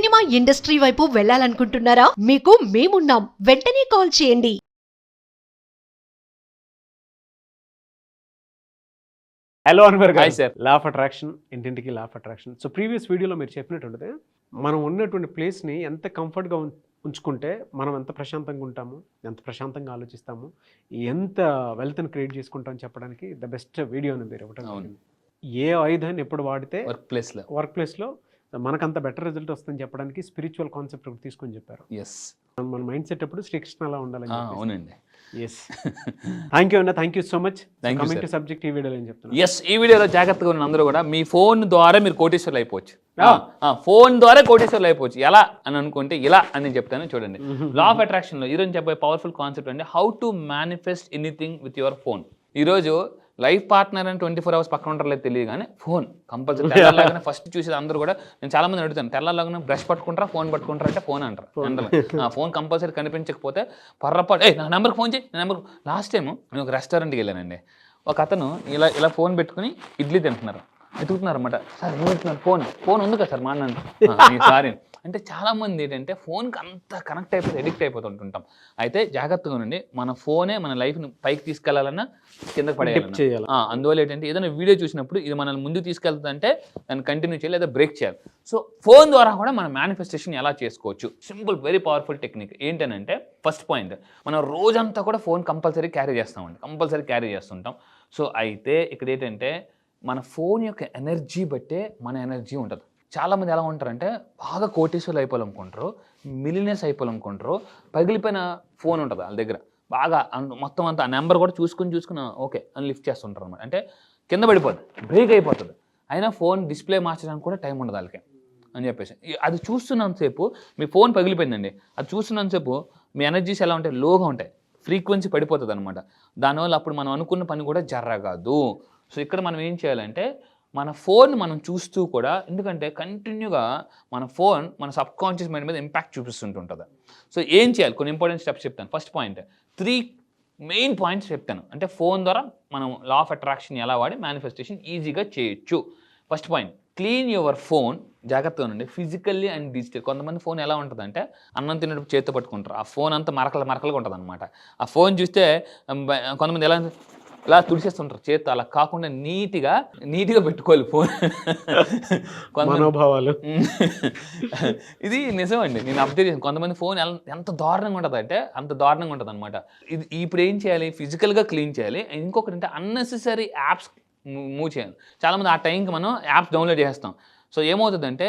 Cinema industry వైపు వెళ్ళాలనుకుంటున్నారా? మీకు మేమున్నాం. వెంటనే కాల్ చేయండి. హలో అన్వర్ గారు. సార్. లా ఆఫ్ అట్రాక్షన్, ఇంటింటికి law of attraction. So previous వీడియోలో మీరు చెప్పినట్టుంటే మనం ఉన్నటువంటి ప్లేస్ని ఎంత కంఫర్ట్గా ఉంచుకుంటే మనం ఎంత ప్రశాంతంగా ఉంటాము, ఎంత ప్రశాంతంగా ఆలోచిస్తాము, ఎంత వెల్త్ని క్రియేట్ చేసుకుంటామని చెప్పడానికి ద బెస్ట్ వీడియో అని మీరు ఇవ్వటం. ఏ ఆయుధాన్ని ఎప్పుడు వాడితే వర్క్ ప్లేస్లో మనకంత బెటర్ రిజల్ట్ వస్తుందని చెప్పడానికి స్పిరిచువల్ కాన్సెప్ట్ ఒకటి తీసుకొని చెప్పారు. మన మైండ్ సెట్ ఎప్పుడు శ్రీకృష్ణ అలా ఉండాలని. అవునండి. ఎస్, థ్యాంక్ యూ అన్న, thank you so much. Coming to subject, ఈ వీడియోలో ఏం చెప్తున్నా? ఈ వీడియోలో జాగ్రత్తగా ఉన్న అందరూ కూడా మీ ఫోన్ ద్వారా మీరు కోటీశ్వర్లు అయిపోవచ్చు. ఫోన్ ద్వారా కోటీశ్వర్లు అయిపోవచ్చు. ఎలా అని అనుకుంటే ఇలా అని నేను చెప్తాను చూడండి. లా ఆఫ్ అట్రాక్షన్ లో ఈరోజు చెప్పే పవర్ఫుల్ కాన్సెప్ట్ అంటే how to manifest anything with your phone. ఈరోజు లైఫ్ పార్ట్నర్ అని 24 hours పక్కన ఉంటారలేదు తెలియదు, కానీ ఫోన్ కంపల్సరీ. తెల్లలాగానే ఫస్ట్ చూసేది అందరూ కూడా, నేను చాలా మంది అడుగుతాను, తెల్లలాగానే బ్రష్ పట్టుకుంటారా ఫోన్ పట్టుకుంటారా అంటే ఫోన్ అంటారు. ఫోన్ కంపల్సరీ కనిపించకపోతే పర్రపాటు నా నెంబర్కి ఫోన్ చేయి, నా నెంబర్. లాస్ట్ టైం నేను ఒక రెస్టారెంట్కి వెళ్ళానండి. ఒక అతను ఇలా ఫోన్ పెట్టుకుని ఇడ్లీ తింటున్నారు, వెతుకుతున్నారు అనమాట. సార్ ఏం పెడుతున్నారు? ఫోన్ ఉంది కదా సార్ మా అన్న. సారీ అంటే చాలామంది ఏంటంటే ఫోన్కి అంత కనెక్ట్ అయిపోతే ఎడిక్ట్ అయిపోతుంటుంటాం. అయితే జాగ్రత్తగా ఉండండి, మన ఫోనే మన లైఫ్ని పైకి తీసుకెళ్లాలన్నా కిందకి పడేయాలి. అందువల్ల ఏంటంటే ఏదైనా వీడియో చూసినప్పుడు ఇది మనల్ని ముందుకు తీసుకెళ్తుందంటే దాన్ని కంటిన్యూ చేయాలి లేదా బ్రేక్ చేయాలి. సో ఫోన్ ద్వారా కూడా మనం మేనిఫెస్టేషన్ ఎలా చేసుకోవచ్చు? Simple, very powerful technique. ఏంటనంటే ఫస్ట్ పాయింట్, మనం రోజంతా కూడా ఫోన్ కంపల్సరీ క్యారీ చేస్తుంటాం. సో అయితే ఇక్కడ ఏంటంటే మన ఫోన్ యొక్క ఎనర్జీ బట్టే మన ఎనర్జీ ఉంటుంది. చాలామంది ఎలా ఉంటారంటే బాగా కోటీశ్వర్లు అయిపోవాలనుకుంటారు, మిలియనర్స్ అయిపోవాలనుకుంటారు. పగిలిపోయిన ఫోన్ ఉంటుంది వాళ్ళ దగ్గర, బాగా మొత్తం అంతా ఆ నెంబర్ కూడా చూసుకుని ఓకే అని లిఫ్ట్ చేస్తుంటారు అనమాట. అంటే కింద పడిపోతుంది, బ్రేక్ అయిపోతుంది. అయినా ఫోన్ డిస్ప్లే మార్చడానికి కూడా టైం ఉండదు వాళ్ళకి అని చెప్పేసి. అది చూస్తున్నంతసేపు మీ ఫోన్ పగిలిపోయిందండి, అది చూస్తున్నంతసేపు మీ ఎనర్జీస్ ఎలా ఉంటాయి? లోగా ఉంటాయి, ఫ్రీక్వెన్సీ పడిపోతుంది అనమాట. దానివల్ల అప్పుడు మనం అనుకున్న పని కూడా జరగదు. సో ఇక్కడ మనం ఏం చేయాలంటే మన ఫోన్ మనం చూస్తూ కూడా, ఎందుకంటే కంటిన్యూగా మన ఫోన్ మన సబ్ కాన్షియస్ మైండ్ మీద ఇంపాక్ట్ చూపిస్తుంటుంటుంది. సో ఏం చేయాలి? కొన్ని ఇంపార్టెంట్ స్టెప్స్ చెప్తాను. ఫస్ట్ పాయింట్, 3 మెయిన్ పాయింట్స్ చెప్తాను. అంటే ఫోన్ ద్వారా మనం లా ఆఫ్ అట్రాక్షన్ ఎలా వాడి మేనిఫెస్టేషన్ ఈజీగా చేయొచ్చు. First point, clean your phone. జాగ్రత్తగా ఉండండి, ఫిజికల్లీ అండ్ డిజిటల్. కొంతమంది ఫోన్ ఎలా ఉంటుందంటే అన్నం తినేటప్పుడు చేతితో పట్టుకుంటారు, ఆ ఫోన్ అంతా మరకలుగా ఉంటుంది అనమాట. ఆ ఫోన్ చూస్తే కొంతమంది ఇలా తుడిచేస్తుంటారు చేతి. అలా కాకుండా నీట్గా పెట్టుకోవాలి ఫోన్. మనోభావాలు. ఇది నిజమండి, నేను అబ్జర్వ్ చేసాను. కొంతమంది ఫోన్ ఎంత దారుణంగా ఉంటుంది అంటే అంత దారుణంగా ఉంటుంది అనమాట. ఇది ఇప్పుడు ఏం చేయాలి? ఫిజికల్గా క్లీన్ చేయాలి. ఇంకొకటి అంటే అన్నెసెసరీ యాప్స్ మూవ్ చేయాలి. చాలామంది ఆ టైంకి మనం యాప్స్ డౌన్లోడ్ చేస్తాం. సో ఏమవుతుందంటే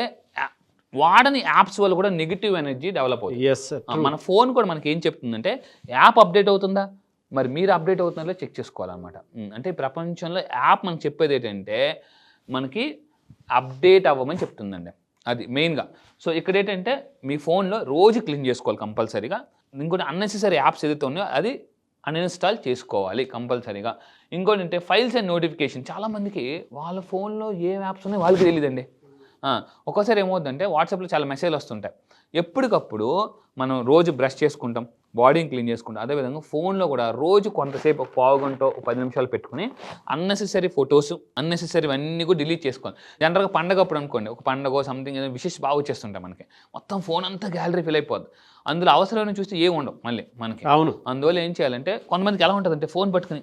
వాడని యాప్స్ వల్ల కూడా నెగిటివ్ ఎనర్జీ డెవలప్ అవుతుంది. మన ఫోన్ కూడా మనకి ఏం చెప్తుందంటే యాప్ అప్డేట్ అవుతుందా, మరి మీరు అప్డేట్ అవుతున్నారో చెక్ చేసుకోవాలన్నమాట. అంటే ప్రపంచంలో యాప్ మనకు చెప్పేది ఏంటంటే మనకి అప్డేట్ అవ్వమని చెప్తుందండి, అది మెయిన్గా. సో ఇక్కడ ఏంటంటే మీ ఫోన్లో రోజు క్లీన్ చేసుకోవాలి కంపల్సరీగా. ఇంకోటి అన్నెసెసరీ యాప్స్ ఏదైతే ఉన్నాయో అది అన్ఇన్స్టాల్ చేసుకోవాలి కంపల్సరీగా. ఇంకోటి అంటే ఫైల్స్ అండ్ నోటిఫికేషన్. చాలామందికి వాళ్ళ ఫోన్లో ఏ యాప్స్ ఉన్నాయో వాళ్ళకి తెలియదండి. ఒక్కోసారి ఏమవుతుందంటే వాట్సాప్లో చాలా మెసేజ్లు వస్తుంటాయి. ఎప్పటికప్పుడు మనం రోజు బ్రష్ చేసుకుంటాం, బాడీని క్లీన్ చేసుకుంటాం. అదేవిధంగా ఫోన్లో కూడా రోజు కొంతసేపు ఒక పావు గంట 10 నిమిషాలు పెట్టుకుని అన్నెసెసరీ ఫొటోస్ అన్నీ కూడా డిలీట్ చేసుకోవాలి. జనరల్గా పండగ అప్పుడు అనుకోండి, ఒక పండగ సంథింగ్ ఏదో విషెస్ బాగా వచ్చేస్తుంటాయి మనకి, మొత్తం ఫోన్ అంతా గ్యాలరీ ఫిల్ అయిపోద్ది. అందులో అవసరమైన చూస్తే ఏమి ఉండవు మళ్ళీ మనకి. అవును. అందువల్ల ఏం చేయాలంటే కొంతమందికి ఎలా ఉంటుందంటే ఫోన్ పట్టుకుని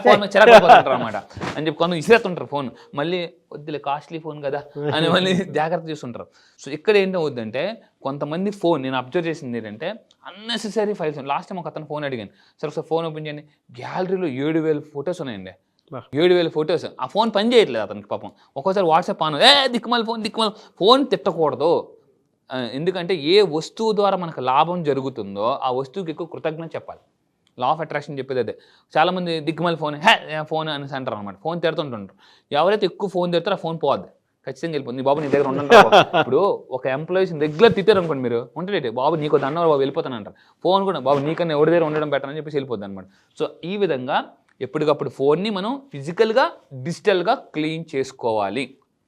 ఫోన్ చిరాకుంటారు అనమాట అని చెప్పి కొంత ఇసిరేస్తుంటారు ఫోన్. మళ్ళీ వద్దులే కాస్ట్లీ ఫోన్ కదా అని మళ్ళీ జాగ్రత్త చూస్తుంటారు. సో ఇక్కడ ఏంటవుద్దంటే కొంతమంది ఫోన్ నేను అబ్జర్వ్ చేసింది ఏంటంటే అన్నెసెసరీ ఫైల్స్. లాస్ట్ టైం ఒక అతను ఫోన్ అడిగాను, సరే ఒకసారి ఫోన్ ఓపెన్ చేయండి, గ్యాలరీలో 7,000 ఫొటోస్ ఉన్నాయండి. 7,000 ఫొటోస్. ఆ ఫోన్ పని చేయట్లేదు అతనికి పాపం. ఒక్కోసారి వాట్సాప్ ఆన్, దిక్కుమాలి ఫోన్ తిట్టకూడదు. ఎందుకంటే ఏ వస్తువు ద్వారా మనకు లాభం జరుగుతుందో ఆ వస్తువుకి ఎక్కువ కృతజ్ఞత చెప్పాలి. లా ఆఫ్ అట్రాక్షన్ చెప్పేది అదే. చాలామంది దిక్కుమాలి ఫోన్ అనేసి అంటారు అనమాట. ఫోన్ తిడుతుంటుంటారు. ఎవరైతే ఎక్కువ ఫోన్ తిడతారో ఆ ఫోన్ పోద్ది, ఖచ్చితంగా వెళ్ళిపోతుంది. బాబు నీ దగ్గర ఉండండి. ఇప్పుడు ఒక ఎంప్లాయీస్ రెగ్యులర్ తిట్టారు అనుకోండి, మీరు ఉంటే బాబు నీకు దన్న బాబు వెళ్ళిపోతాను అంటారు. ఫోన్ కూడా బాబు నీకన్నా ఎవరి దగ్గర ఉండడం బెటర్ అని చెప్పేసి వెళ్ళిపోద్ది అనమాట. సో ఈ విధంగా ఎప్పటికప్పుడు ఫోన్ని మనం ఫిజికల్గా డిజిటల్గా క్లీన్ చేసుకోవాలి.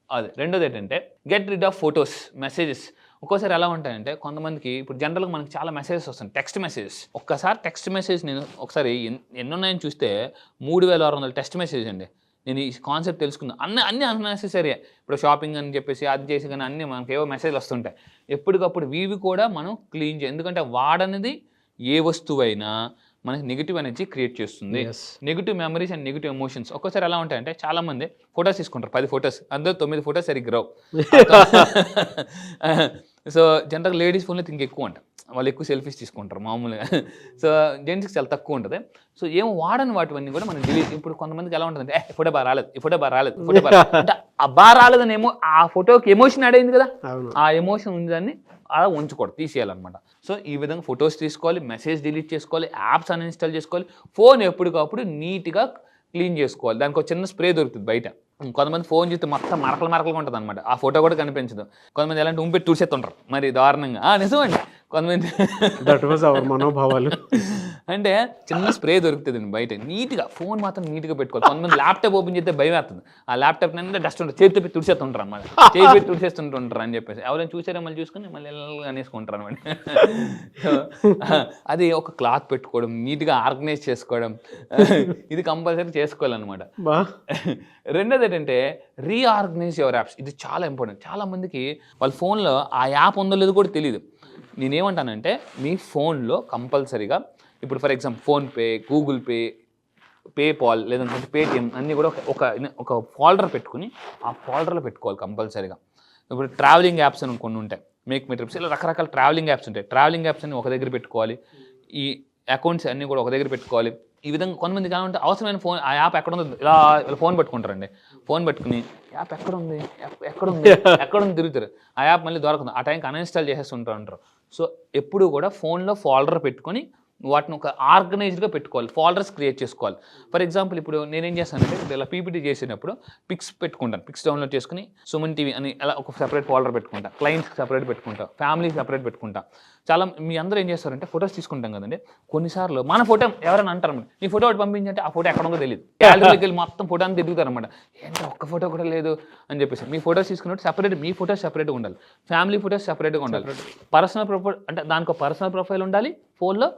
అది. రెండోది ఏంటంటే get rid of photos, messages. ఒక్కోసారి ఎలా ఉంటాయంటే కొంతమందికి ఇప్పుడు జనరల్గా మనకి చాలా మెసేజెస్ వస్తాయి, టెక్స్ట్ మెసేజెస్. ఒక్కసారి టెక్స్ట్ మెసేజ్ నేను ఒకసారి ఎన్నున్నాయని చూస్తే 3,600 టెక్స్ట్ మెసేజ్ అండి. నేను ఈ కాన్సెప్ట్ తెలుసుకున్నా అన్ని అన్నెసెసరీ. ఇప్పుడు షాపింగ్ అని చెప్పేసి అది చేసి కానీ అన్నీ మనకి ఏవో మెసేజ్లు వస్తుంటాయి. ఎప్పటికప్పుడు ఇవి కూడా మనం క్లీన్ చేయాలి. ఎందుకంటే వాడనిది ఏ వస్తువైనా మనకి నెగిటివ్ ఎనర్జీ క్రియేట్ చేస్తుంది. Negative memories and negative emotions ఒక్కోసారి ఎలా ఉంటాయంటే చాలామంది ఫొటోస్ తీసుకుంటారు, 10 ఫొటోస్, అందులో 9 ఫొటోస్ సరిగ్గా రావు. సో జనరల్గా లేడీస్ ఫోన్లో ఇంక ఎక్కువ ఉంటాయి, వాళ్ళు ఎక్కువ సెల్ఫీస్ తీసుకుంటారు మామూలుగా. సో జెంట్స్కి చాలా తక్కువ ఉంటుంది. సో ఏమో వాడని వాటివన్నీ కూడా మనం డిలీట్. ఇప్పుడు కొంతమందికి ఎలా ఉంటుందంటే ఫోటో బాగా రాలేదు, ఈ ఫోటో బాగా రాలేదు, ఫోటో బాగా అంటే ఆ బాగా రాలేదనేమో ఆ ఫోటోకి ఎమోషన్ యాడ్ అయింది కదా, ఆ ఎమోషన్ ఉందని అలా ఉంచకూడదు, తీసేయాలన్నమాట. సో ఈ విధంగా ఫొటోస్ తీసుకోవాలి, మెసేజ్ డిలీట్ చేసుకోవాలి, యాప్స్ అన్ఇన్స్టాల్ చేసుకోవాలి, ఫోన్ ఎప్పటికప్పుడు నీట్గా క్లీన్ చేసుకోవాలి. దానికి ఒక చిన్న స్ప్రే దొరుకుతుంది బయట. కొంతమంది ఫోన్ చూస్తే మొత్తం మరకలుగా ఉంటుంది అనమాట, ఆ ఫోటో కూడా కనిపించదు. కొంతమంది ఎలాంటి ఉంపెట్టి చూసేస్తుంటారు మరి దారుణంగా. నిజమండి, కొంతమంది మనోభావాలు అంటే చిన్న స్ప్రే దొరుకుతుంది బయట, నీట్గా ఫోన్ మాత్రం నీట్గా పెట్టుకోవాలి. కొంతమంది ల్యాప్టాప్ ఓపెన్ చేస్తే భయం వేస్తుంది, ఆ ల్యాప్టాప్ నిండా డస్ట్ ఉంటుంది, చేతితో పెట్టి తుడిచేస్తుంటారు అన్నమాట, చేతి పెట్టి తుడిచేస్తుంటుంటారు అని చెప్పేసి. ఎవరైనా చూసారో మళ్ళీ చూసుకుని మళ్ళీ అనేసుకుంటారు అనమాట. అది ఒక క్లాత్ పెట్టుకోవడం, నీట్గా ఆర్గనైజ్ చేసుకోవడం, ఇది కంపల్సరీ చేసుకోవాలన్నమాట. రెండోది ఏంటంటే రీఆర్గనైజ్ యువర్ యాప్స్. ఇది చాలా ఇంపార్టెంట్. చాలా మందికి వాళ్ళ ఫోన్లో ఆ యాప్ ఉందో లేదో కూడా తెలియదు. నేనేమంటానంటే మీ ఫోన్లో కంపల్సరీగా ఇప్పుడు for example PhonePe, Google pay, PayPal లేదంటే పేటిఎం అన్నీ కూడా ఒక ఫోల్డర్ పెట్టుకుని ఆ ఫోల్డర్లో పెట్టుకోవాలి కంపల్సరీగా. ఇప్పుడు ట్రావెలింగ్ యాప్స్ అని కొన్ని ఉంటాయి, మేక్ మై ట్రిప్స్, ఇలా రకరకాల ట్రావెలింగ్ యాప్స్ ఉంటాయి. ట్రావెలింగ్ యాప్స్ అన్ని ఒక దగ్గర పెట్టుకోవాలి, ఈ అకౌంట్స్ అన్నీ కూడా ఒక దగ్గర పెట్టుకోవాలి. ఈ విధంగా కొంతమందికి ఎలా ఉంటే అవసరమైన ఫోన్ ఆ యాప్ ఎక్కడ ఉందో ఇలా ఫోన్ పెట్టుకుంటారండి. ఫోన్ పెట్టుకుని యాప్ ఎక్కడుంది ఎక్కడుంది తిరుగుతారు, ఆ యాప్ మళ్ళీ దొరకదు, ఆ టైంకి అన్ఇన్స్టాల్ చేసేస్తుంటారు. సో ఎప్పుడు కూడా ఫోన్లో ఫోల్డర్ పెట్టుకొని వాటిని ఒక ఆర్గనైజ్డ్గా పెట్టుకోవాలి, ఫోల్డర్స్ క్రియేట్ చేసుకోవాలి. ఫర్ ఎగ్జాంపుల్ ఇప్పుడు నేనేం చేస్తానంటే ఇప్పుడు ఇలా పీపీటీ చేసినప్పుడు పిక్స్ పెట్టుకుంటాను, పిక్స్ డౌన్లోడ్ చేసుకుని సుమన్ టీవీ అని అలా ఒక సెపరేట్ ఫోల్డర్ పెట్టుకుంటా, క్లయింట్స్కి సెపరేట్ పెట్టుకుంటా, ఫ్యామిలీ సెపరేట్ పెట్టుకుంటా. చాలా మీ అందరూ ఏం చేస్తారంటే ఫొటోస్ తీసుకుంటాం కదండి, కొన్నిసార్లు మన ఫోటో ఎవరైనా అంటారు నీ ఫోటో ఒకటి పంపించంటే ఆ ఫోటో ఎక్కడ ఉందో తెలియదు, గ్యాలరీకి వెళ్ళి మొత్తం ఫోటో అని తిరుగుతారు అనమాట. ఏంటో ఒక్క ఫోటో కూడా లేదు అని చెప్పేసి. మీ ఫోటోస్ తీసుకున్నట్టు సెపరేట్, మీ ఫోటోస్ సెపరేట్గా ఉండాలి, ఫ్యామిలీ ఫోటోస్ సెపరేట్గా ఉండాలి, పర్సనల్ ప్రొఫైల్ అంటే దానికి పర్సనల్ ప్రొఫైల్ ఉండాలి, ఫోన్లో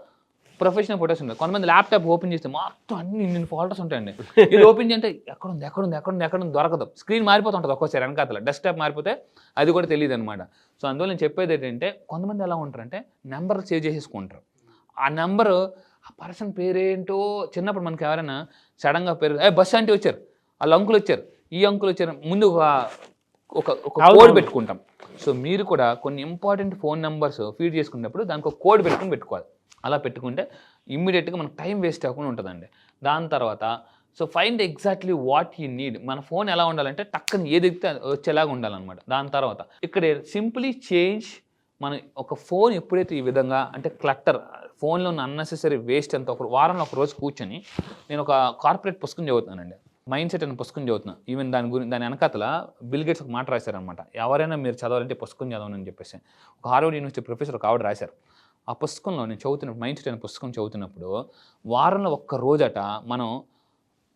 ప్రొఫెషనల్ ఫోటోస్ ఉంటాయి. కొంతమంది ల్యాప్టాప్ ఓపెన్ చేస్తే మొత్తం అన్ని ఫోటోస్ ఉంటాయండి. ఇది ఓపెన్ చేయంటే ఎక్కడుంది దొరకదు, స్క్రీన్ మారిపోతుంటుంది ఒక్కోసారి వెనకాతల, డెస్క్టాప్ మారిపోతే అది కూడా తెలియదు అనమాట. సో అందువల్ల నేను చెప్పేది ఏంటంటే కొంతమంది ఎలా ఉంటారంటే నెంబర్ సేవ్ చేసేసుకుంటారు. ఆ నెంబరు ఆ పర్సన్ పేరేంటో చిన్నప్పుడు మనకి ఎవరైనా సడన్గా పేరు బస్ అంటే వచ్చారు, వాళ్ళ అంకులు వచ్చారు, ఈ అంకులు వచ్చారు, ముందు ఒక కోడ్ పెట్టుకుంటాం. సో మీరు కూడా కొన్ని ఇంపార్టెంట్ ఫోన్ నెంబర్స్ ఫీడ్ చేసుకున్నప్పుడు దానికి ఒక కోడ్ పెట్టుకోవాలి. అలా పెట్టుకుంటే ఇమ్మీడియట్గా మనకు టైం వేస్ట్ అవ్వకుండా ఉంటుందండి. దాని తర్వాత so find exactly what you need. మన ఫోన్ ఎలా ఉండాలంటే టక్కని ఏది ఎక్కితే వచ్చేలాగా ఉండాలన్నమాట. దాని తర్వాత ఇక్కడ సింప్లీ చేంజ్. మన ఒక ఫోన్ ఎప్పుడైతే ఈ విధంగా అంటే క్లట్టర్, ఫోన్లో ఉన్న అన్నెసెసరీ వేస్ట్ అంతా ఒక వారంలో ఒక రోజు కూర్చొని నేను ఒక కార్పొరేట్ పుస్తకం చదువుతున్నానండి, మైండ్ సెట్ అనే పుస్తకం చదువుతున్నా. ఈవెన్ దాని వెనకాతల బిల్ గేట్స్ ఒక మాట రాశారనమాట, ఎవరైనా మీరు చదవాలంటే పుస్తకం చదవనని చెప్పేసి. ఒక హార్వర్డ్ యూనివర్సిటీ ప్రొఫెసర్ ఒక ఆవిడ రాశారు. ఆ పుస్తకంలో నేను చదువుతున్నప్పుడు, మైండ్ సెట్ అనే పుస్తకం చదువుతున్నప్పుడు వారంలో ఒక్క రోజట మనం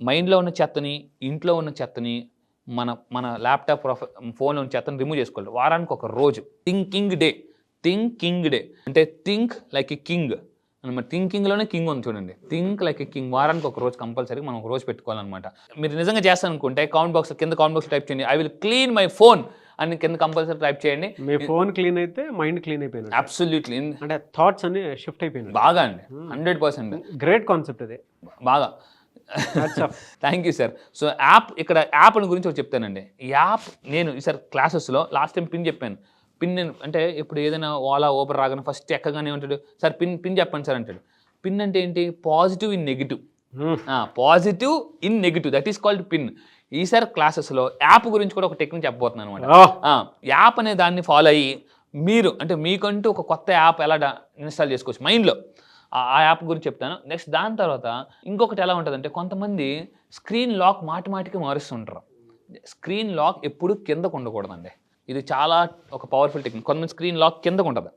మైండ్లో ఉన్న చెత్తని, ఇంట్లో ఉన్న చెత్తని, మన ల్యాప్టాప్ ఫోన్లో ఉన్న చెత్తని రిమూవ్ చేసుకోవాలి. వారానికి ఒక రోజు థింకింగ్ డే అంటే థింక్ లైక్ ఎ కింగ్ అనమాట. థింకింగ్లోనే కింగ్ ఉంది చూడండి, థింక్ లైక్ ఎ కింగ్. వారానికి ఒక రోజు కంపల్సరీ మనం ఒక రోజు పెట్టుకోవాలన్నమాట. మీరు నిజంగా చేస్తారనుకుంటే కామెంట్ బాక్స్ కింద కామెంట్ బాక్స్ టైప్ చేయండి, I will clean my phone అని కింద కంపల్సరీ టైప్ చేయండి. మీ ఫోన్ క్లీన్ అయితే మైండ్ క్లీన్ అయిపోయింది. అబ్సల్యూట్లీ, అంటే థాట్స్ అన్ని షిఫ్ట్ అయిపోయినాయి. బాగా అండి, 100%. గ్రేట్ కాన్సెప్ట్ అది, బాగా. Thank you sir. సో ఇక్కడ యాప్ గురించి ఒకటి చెప్తానండి. యాప్ నేను ఈసారి క్లాసెస్లో లాస్ట్ టైం పిన్ చెప్పాను. పిన్ అంటే ఇప్పుడు ఏదైనా ఓలా ఊబర్ రాగానే ఫస్ట్ ఎక్కగానే ఉంటాడు, సార్ పిన్ చెప్పండి సార్ అంటాడు. పిన్ అంటే ఏంటి? Positive in negative. Positive in negative, that is called pin. ఈసారి క్లాసెస్లో యాప్ గురించి కూడా ఒక టెక్నిక్ చెప్పబోతున్నాను అనమాట. యాప్ అనే దాన్ని ఫాలో అయ్యి మీరు అంటే మీకంటూ ఒక కొత్త యాప్ ఎలా ఇన్స్టాల్ చేసుకోవచ్చు మైండ్లో, ఆ యాప్ గురించి చెప్తాను. నెక్స్ట్ దాని తర్వాత ఇంకొకటి ఎలా ఉంటుందంటే కొంతమంది స్క్రీన్ లాక్ మాటికి మారుస్తుంటారు. స్క్రీన్ లాక్ ఎప్పుడు కిందకు ఉండకూడదండి, ఇది చాలా ఒక పవర్ఫుల్ టెక్నిక్. కొంతమంది స్క్రీన్ లాక్ కిందకు ఉంటుంది,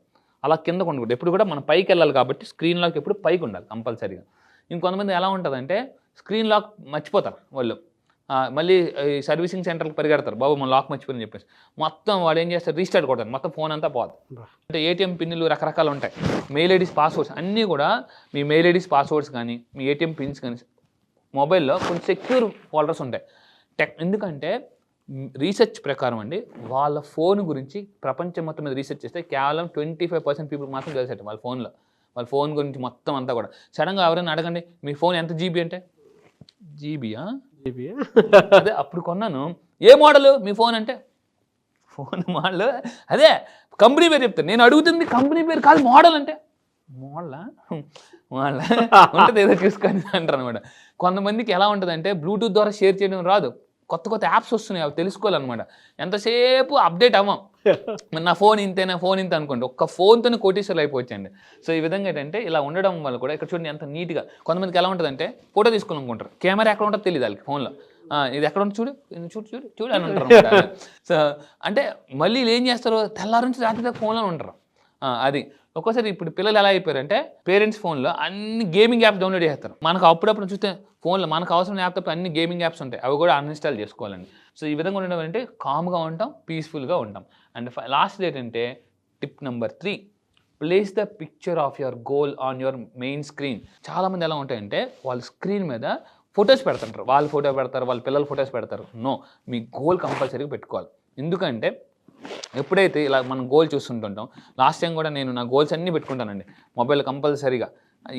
అలా కిందకు ఉండకూడదు. ఎప్పుడు కూడా మనం పైకి వెళ్ళాలి కాబట్టి స్క్రీన్ లాక్ ఎప్పుడు పైకి ఉండాలి కంపల్సరీగా. ఇంకొంతమంది ఎలా ఉంటుందంటే స్క్రీన్ లాక్ మర్చిపోతారు వాళ్ళు, మళ్ళీ సర్వీసింగ్ సెంటర్కి పరిగెడతారు, బాబు మన లాక్ మర్చిపోయిందని చెప్పేసి. మొత్తం వాడు ఏం చేస్తారు, రీస్టార్ట్ కొడతారు, మొత్తం ఫోన్ అంతా పోదు. అంటే ఏటీఎం పిన్నులు రకరకాలు ఉంటాయి, మెయిల్ ఐడీస్ పాస్వర్డ్స్ అన్నీ కూడా. మీ మెయిల్ ఐడీస్ పాస్వర్డ్స్ కానీ మీ ఏటీఎం పిన్స్ కానీ మొబైల్లో కొన్ని సెక్యూర్ ఫోల్డర్స్ ఉంటాయి. ఎందుకంటే రీసెర్చ్ ప్రకారం అండి వాళ్ళ ఫోన్ గురించి ప్రపంచం మొత్తం మీద రీసెర్చ్ చేస్తే కేవలం 25% పీపుల్ మాత్రం తెలిసేట వాళ్ళ ఫోన్ గురించి మొత్తం అంతా కూడా. సడన్గా ఎవరైనా అడగండి మీ ఫోన్ ఎంత జీబీ అంటే జీబీయా అదే అప్పుడు కొన్నాను. ఏ మోడల్ మీ ఫోన్ అంటే ఫోన్ మోడల్ అదే కంపెనీ పేరు చెప్తాను. నేను అడుగుతుంది కంపెనీ పేరు కాదు మోడల్ అంటే మోడలా ఉంటుంది ఏదో చూసుకొని అంటారు అనమాట. కొంతమందికి ఎలా ఉంటుందంటే బ్లూటూత్ ద్వారా షేర్ చేయడం రాదు, కొత్త యాప్స్ వస్తున్నాయి అవి తెలుసుకోవాలన్నమాట. ఎంతసేపు అప్డేట్ అవ్వం. నా ఫోన్ ఇంతే అనుకోండి, ఒక్క ఫోన్తోనే కోటీశ్వర్లు అయిపోవచ్చండి. సో ఈ విధంగా ఏంటంటే ఇలా ఉండడం వల్ల కూడా ఇక్కడ చూడండి ఎంత నీట్గా. కొంతమందికి ఎలా ఉంటుందంటే ఫోటో తీసుకోవాలనుకుంటారు, కెమెరా ఎక్కడ ఉంటుందో తెలియదు వాళ్ళకి ఫోన్లో. ఇది ఎక్కడ ఉంటుంది చూడు అని ఉంటారు. సో అంటే మళ్ళీ ఏం చేస్తారు, తెల్లారి నుంచి రాత్రి దాకా ఫోన్లో ఉంటారు. అది ఒక్కోసారి ఇప్పుడు పిల్లలు ఎలా అయిపోయారంటే పేరెంట్స్ ఫోన్లో అన్ని గేమింగ్ యాప్స్ డౌన్లోడ్ చేస్తారు. మనకు అప్పుడప్పుడు చూస్తే ఫోన్లో మనకు అవసరం యాప్ తప్ప అన్ని గేమింగ్ యాప్స్ ఉంటాయి, అవి కూడా అన్ఇన్స్టాల్ చేసుకోవాలండి. సో ఈ విధంగా ఉండడం అంటే కామ్గా ఉంటాం, పీస్ఫుల్గా ఉంటాం. అండ్ లాస్ట్ ఏంటంటే tip number 3, place the picture of your goal on your main screen. చాలామంది ఎలా ఉంటాయంటే వాళ్ళ స్క్రీన్ మీద ఫొటోస్ పెడుతుంటారు, వాళ్ళ ఫోటో పెడతారు, వాళ్ళ పిల్లల ఫొటోస్ పెడతారు. నో, మీ గోల్ కంపల్సరీగా పెట్టుకోవాలి. ఎందుకంటే ఎప్పుడైతే ఇలా మనం గోల్ చూస్తుంటుంటాం, లాస్ట్ టైం కూడా నేను నా గోల్స్ అన్నీ పెట్టుకుంటానండి మొబైల్ కంపల్సరీగా.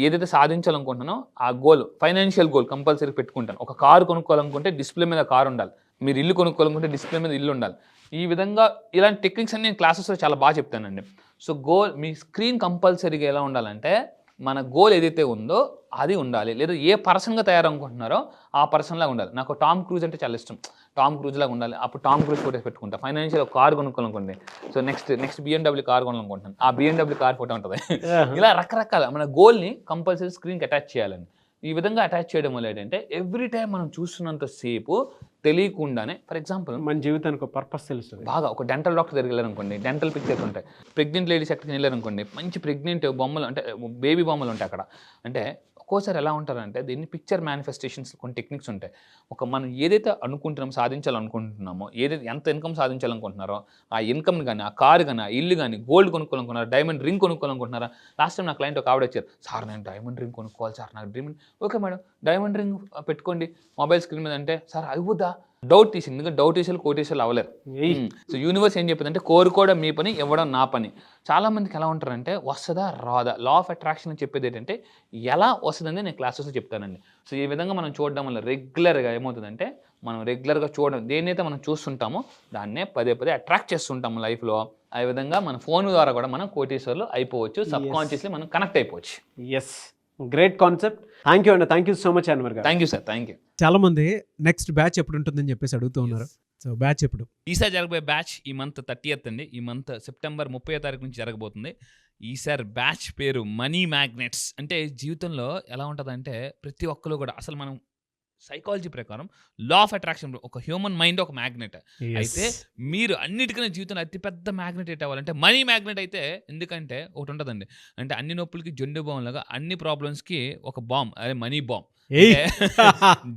ఏదైతే సాధించాలనుకుంటున్నానో ఆ గోల్, ఫైనాన్షియల్ గోల్ కంపల్సరీ పెట్టుకుంటాను. ఒక కారు కొనుక్కోవాలనుకుంటే డిస్ప్లే మీద కారు ఉండాలి, మీరు ఇల్లు కొనుక్కోవాలనుకుంటే డిస్ప్లే మీద ఇల్లు ఉండాలి. ఈ విధంగా ఇలాంటి టెక్నిక్స్ అన్ని నేను క్లాసెస్లో చాలా బాగా చెప్తానండి. సో గోల్, మీ స్క్రీన్ కంపల్సరీగా ఎలా ఉండాలంటే మన గోల్ ఏదైతే ఉందో అది ఉండాలి, లేదా ఏ పర్సన్గా తయారనుకుంటున్నారో ఆ పర్సన్లాగా ఉండాలి. నాకు టామ్ క్రూజ్ అంటే చాలా ఇష్టం, టామ్ క్రూజ్ లాగా ఉండాలి. అప్పుడు టామ్ క్రూజ్ ఫోటోస్ పెట్టుకుంటా. ఫైనాన్షియల్ కార్ కొనుక్కోవాలనుకోండి, సో నెక్స్ట్ BMW కార్ కొనాలనుకుంటున్నాను, ఆ BMW కార్ ఫోటో ఉంటుంది. ఇలా రకరకాల మన గోల్ని కంపల్సరీ స్క్రీన్కి అటాచ్ చేయాలండి. ఈ విధంగా అటాచ్ చేయడం వల్ల ఏంటంటే ఎవ్రీ టైం మనం చూస్తున్నంతసేపు తెలియకుండానే, ఫర్ ఎగ్జాంపుల్ మన జీవితానికి పర్పస్ తెలుస్తుంది. బాగా ఒక డెంటల్ డాక్టర్ దగ్గర వెళ్ళారనుకోండి, డెంటల్ పిక్చర్స్ ఉంటాయి. ప్రెగ్నెంట్ లేడీస్ ఎక్కడికి వెళ్ళారనుకోండి, మంచి ప్రెగ్నెంట్ బొమ్మలు అంటే బేబీ బొమ్మలు ఉంటాయి అక్కడ. అంటే ఒక్కోసారి ఎలా ఉంటారంటే దీన్ని పిక్చర్ మేనిఫెస్టేషన్స్ కొన్ని టెక్నిక్స్ ఉంటాయి. మనం ఏదైతే అనుకుంటున్నామో, సాధించాలనుకుంటున్నామో, ఏదైతే ఎంత ఇన్కమ్ సాధించాలనుకుంటున్నారో ఆ ఇన్కమ్ని కానీ, ఆ కారు కానీ, ఆ ఇల్లు కానీ, గోల్డ్ కొనుక్కోవాలనుకున్నారా, డైమండ్ రింగ్ కొనుక్కోవాలనుకుంటున్నారా. లాస్ట్ టైం నా క్లయింట్ ఒక ఆవిడ వచ్చారు, సార్ నేను డైమండ్ రింగ్ కొనుక్కోవాలి సార్, నాకు dream. Okay madam, diamond ring పెట్టుకోండి మొబైల్ స్క్రీన్ మీద అంటే, సార్ అవుదా డౌట్ తీసింది. ఎందుకంటే డౌట్ తీసేలు కోటేశ్వరులు అవ్వలేరు. సో యూనివర్స్ ఏం చెప్పిందంటే కోరుకోవడం మీ పని, ఇవ్వడం నా పని. చాలామందికి ఎలా ఉంటారంటే వస్తుందా రాదా, లా ఆఫ్ అట్రాక్షన్ అని చెప్పేది ఏంటంటే ఎలా వస్తుందని నేను క్లాసెస్లో చెప్తానండి. సో ఈ విధంగా మనం చూడడం వల్ల రెగ్యులర్గా ఏమవుతుందంటే మనం రెగ్యులర్గా చూడడం, దేన్నైతే మనం చూస్తుంటామో దాన్నే పదే అట్రాక్ట్ చేస్తుంటాము లైఫ్లో. ఆ విధంగా మన ఫోన్ ద్వారా కూడా మనం కోటేశ్వర్లు అయిపోవచ్చు, సబ్ కాన్షియస్లీ మనం కనెక్ట్ అయిపోవచ్చు. Yes, great concept. Thank you అండి, thank you so much Anwar garu. Thank you sir, thank you. చాలా మంది నెక్స్ట్ బ్యాచ్ ఎప్పుడు ఉంటుందని చెప్పేసి అడుగుతూ ఉన్నారు. సో బ్యాచ్ ఎప్పుడు? ఈసారి జరగబోయే బ్యాచ్ ఈ మంత్ 30th అండి. ఈ మంత్ సెప్టెంబర్ 30వ తారీఖు నుంచి జరగబోతుంది. ఈసారి బ్యాచ్ పేరు మనీ మ్యాగ్నెట్స్. అంటే జీవితంలో ఎలా ఉంటుందంటే ప్రతి ఒక్కరు కూడా అసలు మనం సైకాలజీ ప్రకారం లా ఆఫ్ అట్రాక్షన్, ఒక హ్యూమన్ మైండ్ ఒక మ్యాగ్నెట్. అయితే మీరు అన్నిటికన్నా జీవితంలో అతిపెద్ద మ్యాగ్నెట్ ఏంటి అవ్వాలంటే మనీ మ్యాగ్నెట్ అయితే. ఎందుకంటే ఒకటి ఉంటుందండి, అంటే అన్ని నొప్పులకి జొండు బాంబ్ లాగా అన్ని ప్రాబ్లమ్స్కి ఒక బాంబ్, అదే మనీ బాంబ్.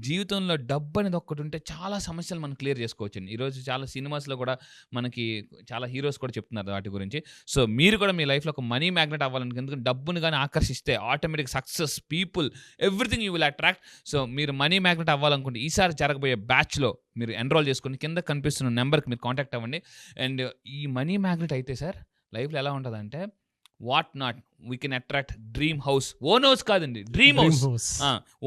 జీవితంలో డబ్బు అనేది ఒక్కటి ఉంటే చాలా సమస్యలు మనం క్లియర్ చేసుకోవచ్చు. ఈరోజు చాలా సినిమాస్లో కూడా మనకి చాలా హీరోస్ కూడా చెప్తున్నారు వాటి గురించి. సో మీరు కూడా మీ లైఫ్లో ఒక మనీ మ్యాగ్నెట్ అవ్వాలనుకుంటే, ఎందుకంటే డబ్బుని కానీ ఆకర్షిస్తే automatic success, people, everything you will attract. So మీరు మనీ మ్యాగ్నెట్ అవ్వాలనుకుంటే ఈసారి జరగబోయే బ్యాచ్లో మీరు ఎన్రోల్ చేసుకుని కింద కనిపిస్తున్న నెంబర్కి మీరు కాంటాక్ట్ అవ్వండి. అండ్ ఈ మనీ మ్యాగ్నెట్ అయితే సార్ లైఫ్లో ఎలా ఉంటుందంటే what not we can attract dream house. Own house కాదండి, డ్రీమ్ హౌస్.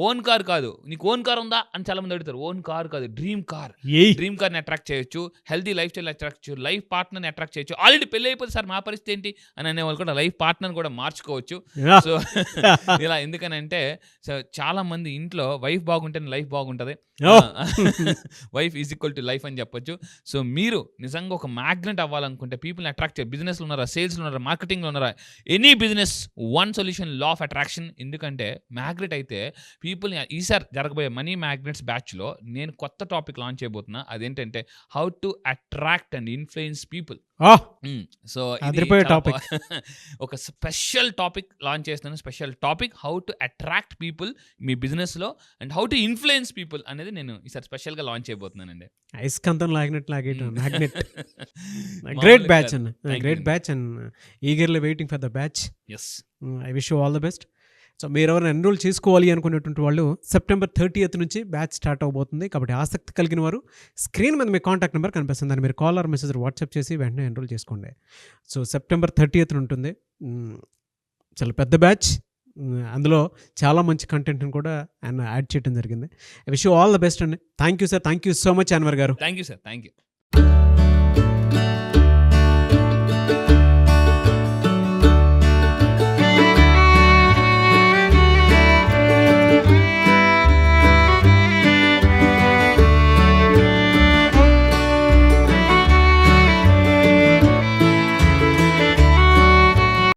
ఓన్ కార్ కాదు, నీకు ఓన్ కార్ ఉందా అని చాలా మంది అడుగుతారు. ఓన్ కార్ కాదు, డ్రీమ్ కార్. డ్రీమ్ కార్ని అట్రాక్ట్ చేయొచ్చు, హెల్తీ లైఫ్ స్టైల్ అట్రాక్ట్ చేయొచ్చు, లైఫ్ పార్ట్నర్ని అట్రాక్ట్ చేయొచ్చు. ఆల్రెడీ పెళ్ళి అయిపోతే సార్ మా పరిస్థితి ఏంటి అని అనేవాళ్ళు కూడా లైఫ్ పార్ట్నర్ కూడా మార్చుకోవచ్చు. సో ఇలా ఎందుకనంటే సో చాలా మంది ఇంట్లో వైఫ్ బాగుంటేనే లైఫ్ బాగుంటుంది, wife is equal to life అని చెప్పొచ్చు. సో మీరు నిజంగా ఒక మ్యాగ్నెట్ అవ్వాలనుకుంటే, పీపుల్ని అట్రాక్ట్ చేయాలి, బిజినెస్లో ఉన్నారా, సేల్స్లో ఉన్నారా, మార్కెటింగ్లో ఉన్నారా, any business, one solution law of attraction. ఎందుకంటే మ్యాగ్నెట్ అయితే పీపుల్ని ఈసారి జరగబోయే మనీ మ్యాగ్నెట్స్ బ్యాచ్లో నేను కొత్త టాపిక్ లాంచ్ చేయబోతున్నా. అదేంటంటే how to attract and influence people. So ఒక స్పెషల్ టాపిక్ లాంచ్ చేస్తున్నాను. Special topic how to attract people మీ బిజినెస్లో and how to influence people అనేది నేను ఈసారి స్పెషల్గా లాంచ్ చేయబోతున్నానండి. ఐస్కంతం లాగినట్టు మ్యాగ్నెట్. గ్రేట్ బ్యాచ్ అన్న, great batch and eagerly waiting for the batch. Yes, I wish you all the best. So మీరు ఎవరైనా ఎన్రోల్ చేసుకోవాలి అనుకునేటువంటి వాళ్ళు సెప్టెంబర్ 30th నుంచి బ్యాచ్ స్టార్ట్ అవబోతుంది. కాబట్టి ఆసక్తి కలిగిన వారు స్క్రీన్ మీద మీ కాంటాక్ట్ నెంబర్ కనిపిస్తుంది, దాన్ని మీరు కాల్ ఆర్ మెసేజ్ వాట్సాప్ చేసి వెంటనే ఎన్రోల్ చేసుకోండి. సో సెప్టెంబర్ 30th ఉంటుంది. చాలా పెద్ద బ్యాచ్, అందులో చాలా మంచి కంటెంట్ని కూడా ఆయన యాడ్ చేయడం జరిగింది. I wish you all the best అండి. Thank you sir, thank you so much Anwar garu. Thank you sir, thank you.